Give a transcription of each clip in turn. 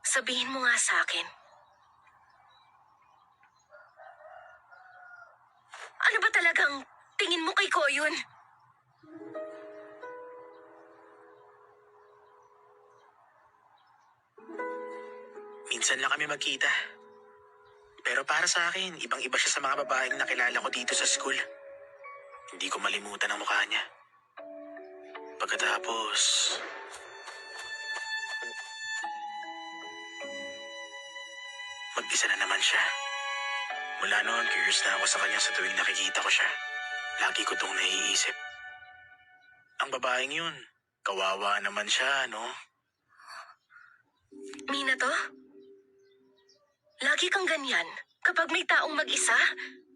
Sabihin mo nga sa akin. Ano ba talagang tingin mo kay Koyun? Minsan lang kami magkita. Pero para sa akin, ibang-iba siya sa mga babaeng nakilala ko dito sa school. Hindi ko malimutan ang mukha niya. Pagkatapos, mag-isa na naman siya. Mula noon, curious na ako sa kanya sa tuwing nakikita ko siya. Lagi ko itong naiisip. Ang babaeng yun, kawawa naman siya, no? Minato? Lagi kang ganyan. Kapag may taong mag-isa,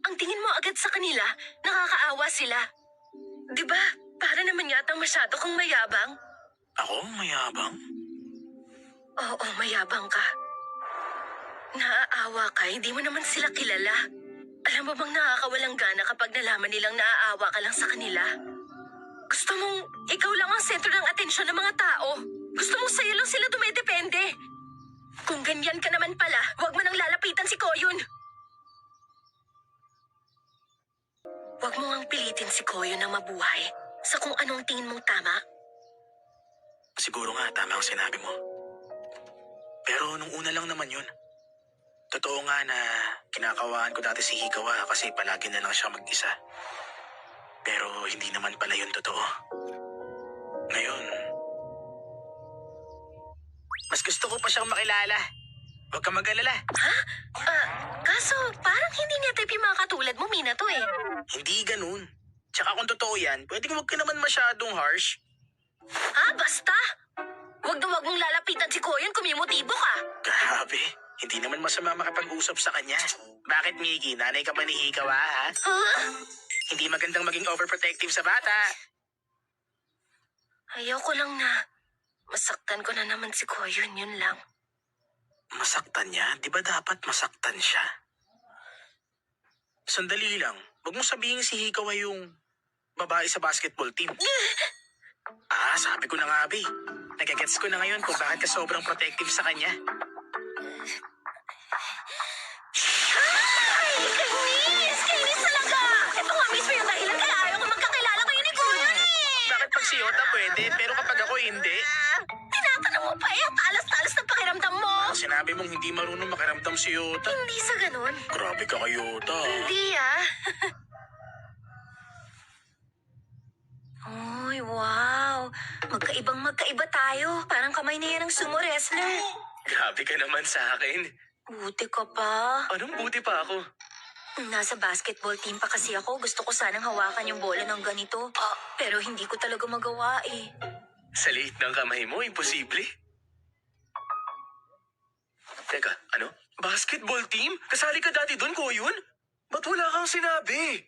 ang tingin mo agad sa kanila, nakakaawa sila. Diba? Para naman yatang masyado kang mayabang. Ako, mayabang? Oo, mayabang ka. Naaawa ka, hindi mo naman sila kilala. Alam mo bang nakakawalang gana kapag nalaman nilang naaawa ka lang sa kanila? Gusto mong ikaw lang ang sentro ng atensyon ng mga tao. Gusto mong sa'yo lang sila dumedepende. Kung ganyan ka naman pala, huwag mo nang lalapitan si Koyun. Huwag mo ngang pilitin si Koyun na mabuhay sa kung anong tingin mong tama. Siguro nga, tama ang sinabi mo. Pero nung una lang naman yun. Totoo nga na kinakawaan ko dati si Hikawa kasi palagi na lang siya mag-isa. Pero hindi naman pala yun totoo. Ngayon, mas gusto ko pa siyang makilala. Huwag kang mag-alala. Ha? Kaso parang hindi niya type yung mga katulad mo, Minato eh. Hindi ganun. Tsaka kung totoo yan, pwedeng huwag ka naman masyadong harsh. Basta! Huwag na huwag mong lalapitan si Koyun kung may motibo ka. Grabe, hindi naman masama makapag-usap sa kanya. Bakit, Miggy? Nanay ka ba ni Hikawa, ha? Hindi magandang maging overprotective sa bata. Ayoko lang na masaktan ko na naman si Koyun, yun lang. Masaktan niya? Di ba dapat masaktan siya? Sandali lang. Huwag mo sabihin si Hikawa yung babae sa basketball team. Sabi ko na nga, Be. Nagagets ko na ngayon kung bakit ka sobrang protective sa kanya. Ay! Kainis! Kainis talaga! Ito nga mismo yung dahilan kaya ayaw ko magkakilala kayo ni Koyun eh! Bakit pag si Yota pwede, pero kapag ako hindi? Tinatanong mo pa eh, ang talas-talas ng pakiramdam mo! Sinabi mong hindi marunong makiramdam si Yota. Hindi sa ganun. Grabe ka kay Yota. Hindi Uy, wow! Magkaiba tayo. Parang kamay na yan ng sumo wrestler. Grabe ka naman sa akin. Buti ka pa. Anong buti pa ako? Nasa basketball team pa kasi ako. Gusto ko sanang hawakan yung bola ng ganito. Pero hindi ko talaga magawa eh. Sa liit ng kamay mo, imposible. Teka, ano? Basketball team? Kasali ka dati doon, Koyun? Ba't wala kang sinabi?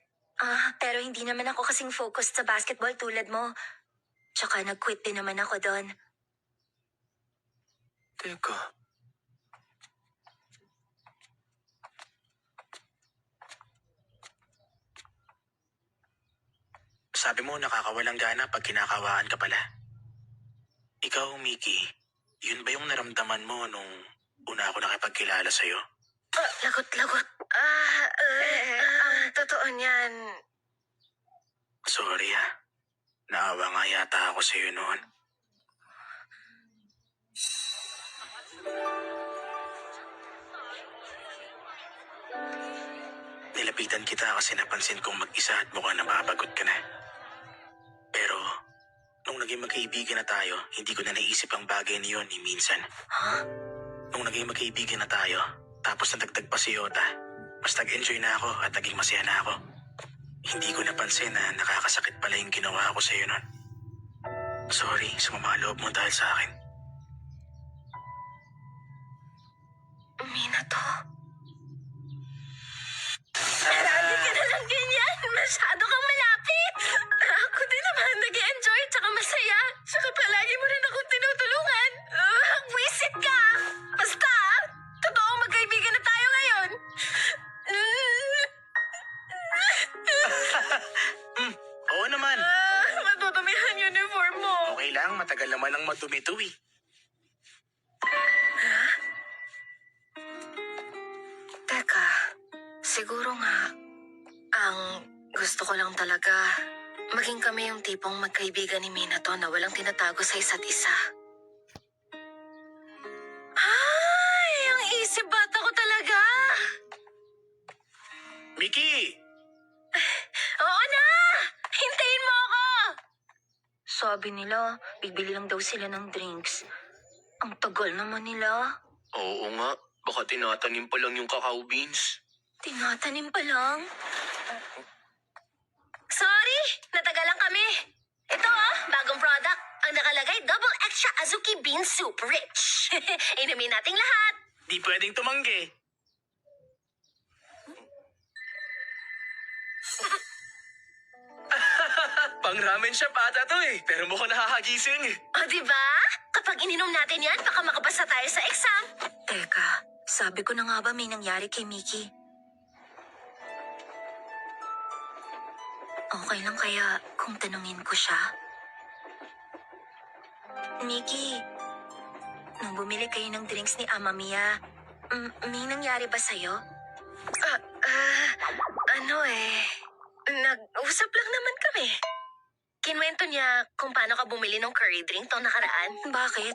Pero hindi naman ako kasing focused sa basketball tulad mo. Tsaka nag-quit din naman ako doon. Teka. Sabi mo nakakawalang gana pag kinakawaan ka pala. Ikaw, Mickey, yun ba yung naramdaman mo nung una ako nakipagkilala sa'yo? Lagot. Ang totoo niyan. Sorry Naawa nga yata ako sa'yo noon. Nilapitan kita kasi napansin kong mag-isa at mukhang nababagot ka na. Pero, nung naging magkaibigan na tayo, hindi ko na naisip ang bagay na yun ni minsan. Nung naging magkaibigan na tayo, tapos nadagdag pa si Yota, mas nag-enjoy na ako at naging masaya na ako. Hindi ko napansin na nakakasakit pala yung ginawa ko sa'yo nun. Sorry sa mga loob mo dahil sa akin. Minato. Lagi ka na lang ganyan. Masyado kang malapit. Ako din naman nag-enjoy tsaka masaya. Tsaka palagi mo rin ako tinutulungan. Wisit ka. Basta, totoo magkaibigan na tayo ngayon. matagal naman ang madumi to eh. Teka, siguro nga, ang gusto ko lang talaga, maging kami yung tipong magkaibigan ni Minato na walang tinatago sa isa't isa. Ay, ang isip bata ko talaga! Miki! Oo na! Hintayin mo ako! Sabi nila, bibili lang daw sila ng drinks. Ang tagal naman nila. Oo nga, baka tinatanim pa lang yung cacao beans. Tinatanim pa lang. Sorry, natagalan kami. Ito bagong product. Ang nakalagay, double extra Azuki Bean Soup Rich. Inumin nating lahat. Di pwedeng tumanggi. Pang ramen shop ata to eh, pero mukhang nakakagising. O diba? Kapag ininom natin yan, baka makapasa tayo sa exam. Teka, sabi ko na nga ba may nangyari kay Mickey? Okay lang kaya kung tanungin ko siya? Mickey, nung bumili kayo ng drinks ni Ama Mia, may nangyari ba sa'yo? Nag-usap lang naman kami. Kinwento niya kung paano ka bumili ng curry drink tong nakaraan. Bakit?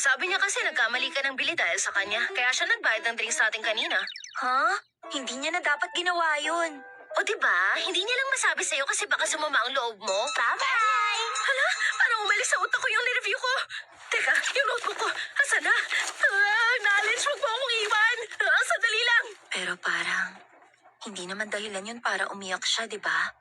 Sabi niya kasi nagkamali ka ng bili dahil sa kanya, kaya siya nagbayad ng drinks natin kanina. Ha? Hindi niya na dapat ginawa yun. O diba? Hindi niya lang masabi sa'yo kasi baka sumama ang loob mo. Bye! Hala, parang umalis sa utak ko yung nireview ko. Teka, yung notebook ko, asan na? Knowledge, huwag mo akong iwan. Sandali lang. Pero parang, hindi naman dahilan yun para umiyak siya, diba?